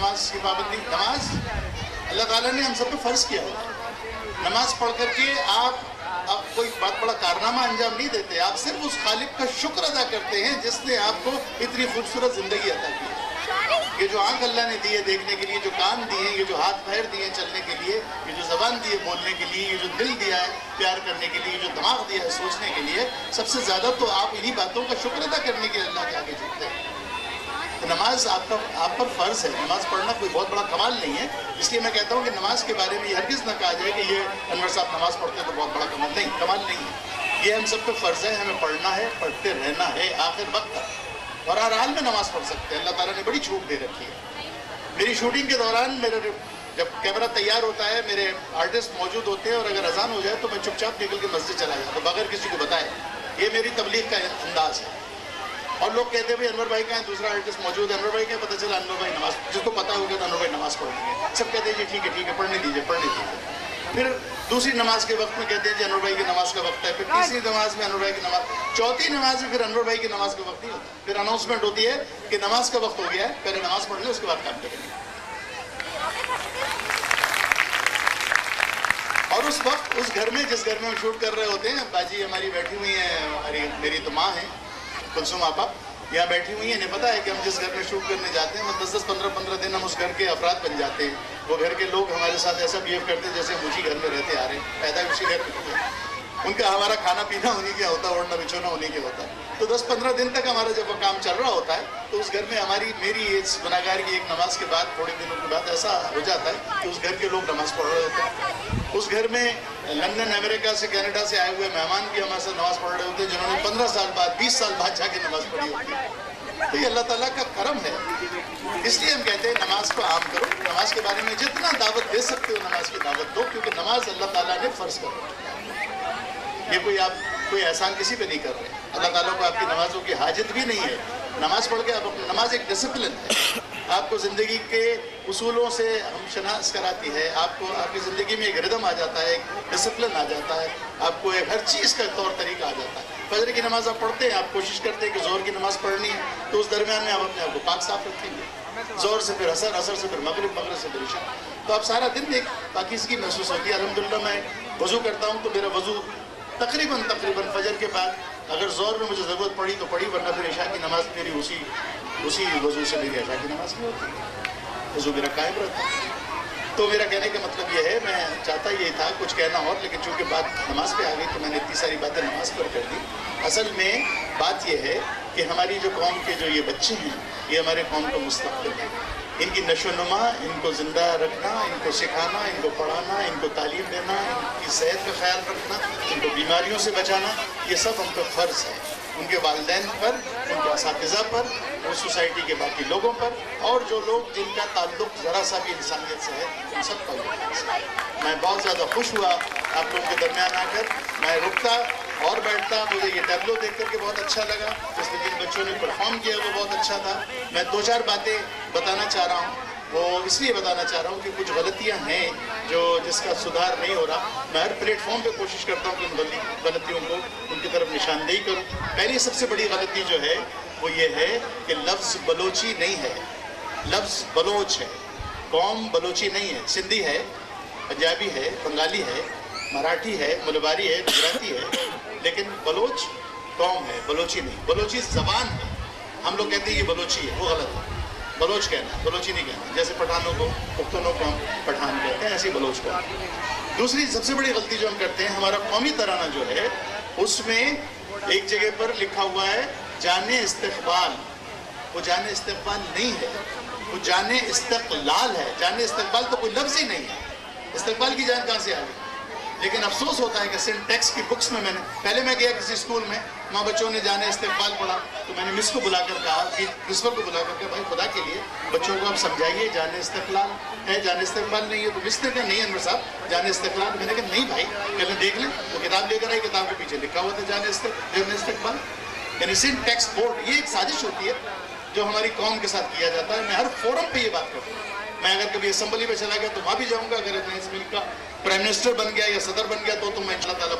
نماز کی پابندی. نماز اللہ تعالیٰ نے ہم سب پہ فرض کیا ہے. نماز پڑھ کر کے آپ کوئی بہت بڑا کارنامہ انجام نہیں دیتے. آپ صرف اس خالق کا شکر ادا کرتے ہیں جس نے آپ کو اتنی خوبصورت زندگی عطا کی ہے. یہ جو آنکھ اللہ نے دی ہے دیکھنے کے لیے, جو کان دیے ہیں, یہ جو ہاتھ پیر دیے ہیں چلنے کے لیے, یہ جو زبان دی ہے بولنے کے لیے, یہ جو دل دیا ہے پیار کرنے کے لیے, یہ جو دماغ دیا ہے سوچنے کے لیے, سب سے زیادہ تو آپ انہی باتوں کا شکر ادا کرنے کے لیے اللہ کے آگے جھکتے ہیں. تو نماز آپ پر فرض ہے. نماز پڑھنا کوئی بہت بڑا کمال نہیں ہے. اس لیے میں کہتا ہوں کہ نماز کے بارے میں یہ ہرگز نہ کہا جائے کہ یہ انور صاحب نماز پڑھتے ہیں تو بہت بڑا کمال نہیں ہے. یہ ہم سب پہ فرض ہے, ہمیں پڑھنا ہے, پڑھتے رہنا ہے آخر وقت تک, اور ہر حال میں نماز پڑھ سکتے ہیں. اللہ تعالیٰ نے بڑی چھوٹ دے رکھی ہے. میری شوٹنگ کے دوران جب کیمرہ تیار ہوتا ہے میرے آرٹسٹ موجود ہوتے ہیں, اور اگر اذان ہو جائے تو میں چپ چاپ نکل کے مسجد چلا جاتا ہوں بغیر کسی کو بتائے. یہ میری تبلیغ کا انداز ہے. اور لوگ کہتے ہیں بھائی انور بھائی کا ہے, دوسرا آرٹسٹ موجود ہے, انور بھائی کا پتہ چلا انور بھائی نماز, جس کو پتا ہوگا تو انور بھائی نماز پڑھ لیں گے. سب کہتے ہیں جی ٹھیک ہے پڑھنے دیجیے. پھر دوسری نماز کے وقت میں کہتے ہیں جی انور بھائی کی نماز کا وقت ہے. پھر تیسری نماز میں انور بھائی کی نماز, چوتھی نماز میں پھر انور بھائی کی نماز کا وقت نہیں ہوتا. پھر اناؤنسمنٹ ہوتی ہے کہ نماز کا وقت ہو گیا ہے, پہلے نماز پڑھ لیں اس کے بعد کام کریں. اور اس وقت اس گھر میں جس گھر میں ہم شوٹ کر رہے ہوتے ہیں, باجی ہماری بیٹھی ہوئی ہیں, میری تو ماں ہیں کلثوم آپا, یہاں بیٹھی ہوئی ہیں. انہیں پتا ہے کہ ہم جس گھر میں شوٹ کرنے جاتے ہیں وہ 10-10, 15-15 دن ہم اس گھر کے افراد بن جاتے ہیں. وہ گھر کے لوگ ہمارے ساتھ ایسا بیہیو کرتے ہیں جیسے ہم اسی گھر میں رہتے آ رہے ہیں, پیدا اسی گھر میں ہوتے ہیں. ان کا ہمارا کھانا پینا انہیں کیا ہوتا ہے, اوڑھنا بچھونا انہیں کیا ہوتا ہے. تو 10-15 دن تک ہمارا جب وہ کام چل رہا ہوتا ہے تو اس گھر میں میری اس گناہگار کی ایک نماز کے بعد تھوڑے دنوں کے بعد ایسا ہو جاتا ہے کہ اس گھر کے لوگ نماز پڑھ رہے ہوتے ہیں. اس گھر میں لندن, امریکہ سے, کینیڈا سے آئے ہوئے مہمان بھی ہمارے ساتھ نماز پڑھ رہے ہوتے ہیں جنہوں نے 15 سال بعد 20 سال بعد جا کے نماز پڑھی ہوتی ہے. تو یہ اللہ تعالیٰ کا کرم ہے. اس لیے ہم کہتے ہیں نماز کو عام کرو. نماز کے بارے میں جتنا دعوت دے سکتے ہو نماز کی دعوت دو, کیونکہ نماز اللہ تعالیٰ نے فرض کر رکھی ہے. یہ کوئی احسان کسی پہ نہیں کر رہے. اللہ تعالیٰ کو آپ کی نمازوں کی حاجت بھی نہیں ہے. نماز پڑھ کے نماز ایک ڈسپلن ہے. آپ کو زندگی کے اصولوں سے ہم شناخت کراتی ہے. آپ کو آپ کی زندگی میں ایک ردم آ جاتا ہے, ایک ڈسپلن آ جاتا ہے. آپ کو ایک ہر چیز کا طور طریقہ آ جاتا ہے. فجر کی نماز آپ پڑھتے ہیں, آپ کوشش کرتے ہیں کہ ظہر کی نماز پڑھنی ہے تو اس درمیان میں آپ اپنے آپ کو پاک صاف رکھیں گے. ظہر سے پھر عصر, عصر سے پھر مغرب, مغرب سے پھر عشاء. تو آپ سارا دن ایک پاکیزگی محسوس ہوتی ہے. الحمدللہ میں وضو کرتا ہوں تو میرا وضو تقریباً فجر کے بعد اگر ظہر میں مجھے ضرورت پڑی تو پڑھی, ورنہ پھر عشاء کی نماز میری اسی وضو سے میری عشاء کی نماز بھی ہوتی ہے. وضو میرا قائم رہتا ہے. تو میرا کہنے کا مطلب یہ ہے, میں چاہتا یہ تھا کچھ کہنا اور, لیکن چونکہ بات نماز پہ آ گئی تو میں نے اتنی ساری باتیں نماز پر کر دی. اصل میں بات یہ ہے کہ ہماری جو قوم کے جو یہ بچے ہیں یہ ہمارے قوم کا مستقبل ہے. ان کی نشو و نما, ان کو زندہ رکھنا, ان کو سکھانا, ان کو پڑھانا, ان کو تعلیم دینا, ان کی صحت کا خیال رکھنا, ان کو بیماریوں سے بچانا, یہ سب ہم پہ فرض ہے. ان کے والدین پر, ان کے اساتذہ پر, اور سوسائٹی کے باقی لوگوں پر, اور جو لوگ جن کا تعلق ذرا سا بھی انسانیت سے ہے ان سب کا فرض ہے. میں بہت زیادہ خوش ہوا آپ لوگوں کے درمیان آ کر. میں رکتا اور بیٹھتا, مجھے یہ ٹیبلو دیکھ کر کے بہت اچھا لگا. جس میں جن بچوں نے پرفارم کیا وہ بہت اچھا تھا. میں 2-4 باتیں بتانا چاہ رہا ہوں. وہ اس لیے بتانا چاہ رہا ہوں کہ کچھ غلطیاں ہیں جس کا سدھار نہیں ہو رہا. میں ہر پلیٹ فارم پہ کوشش کرتا ہوں کہ ان غلطیوں کو ان کی طرف نشاندہی کروں. پہلی سب سے بڑی غلطی جو ہے وہ یہ ہے کہ لفظ بلوچی نہیں ہے, لفظ بلوچ ہے. قوم بلوچی نہیں ہے. سندھی ہے, پنجابی ہے, بنگالی ہے, مراٹھی ہے, ملباری ہے, گجراتی ہے, لیکن بلوچ قوم ہے, بلوچی نہیں. بلوچی زبان ہے. ہم لوگ کہتے ہیں یہ بلوچی ہے, وہ غلط ہے. بلوچ کہنا ہے, بلوچی نہیں کہنا. جیسے پٹھانوں کو, پختونوں کو ہم پٹھان کہتے ہیں, ایسے ہی بلوچ کو. دوسری سب سے بڑی غلطی جو ہم کرتے ہیں, ہمارا قومی ترانہ جو ہے اس میں ایک جگہ پر لکھا ہوا ہے جان استقبال. وہ جان استقبال نہیں ہے, وہ جان استقلال ہے. جان استقبال تو کوئی لفظ ہی نہیں ہے. استقبال کی جان کہاں سے آ گئی؟ لیکن افسوس ہوتا ہے کہ سینٹیکس کی بکس میں پہلے میں گیا کسی اسکول میں, وہاں بچوں نے جانے استقبال پڑھا تو میں نے مس کو بلا کر کہا, پرنسپل کو بلا کر کہا, بھائی خدا کے لیے بچوں کو آپ سمجھائیے جانے استقلال ہے, جانے استقبال نہیں ہے. تو مس نے کہا نہیں انور صاحب جانے استقلال. میں نے کہا نہیں بھائی, پہلے دیکھ لیں. وہ کتاب لے کر آئی, کتاب کے پیچھے لکھا ہوا تھا جانے استقبال. یعنی سینٹیکس بورڈ, یہ ایک سازش ہوتی ہے جو ہماری قوم کے ساتھ کیا جاتا ہے. میں ہر فورم پہ یہ بات کرتا ہوں. میں اگر کبھی اسمبلی پہ چلا گیا تو وہاں بھی جاؤں گا. اگر اس ملک کا پرائم منسٹر بن گیا یا صدر بن گیا تو میں انشاءاللہ تعالیٰ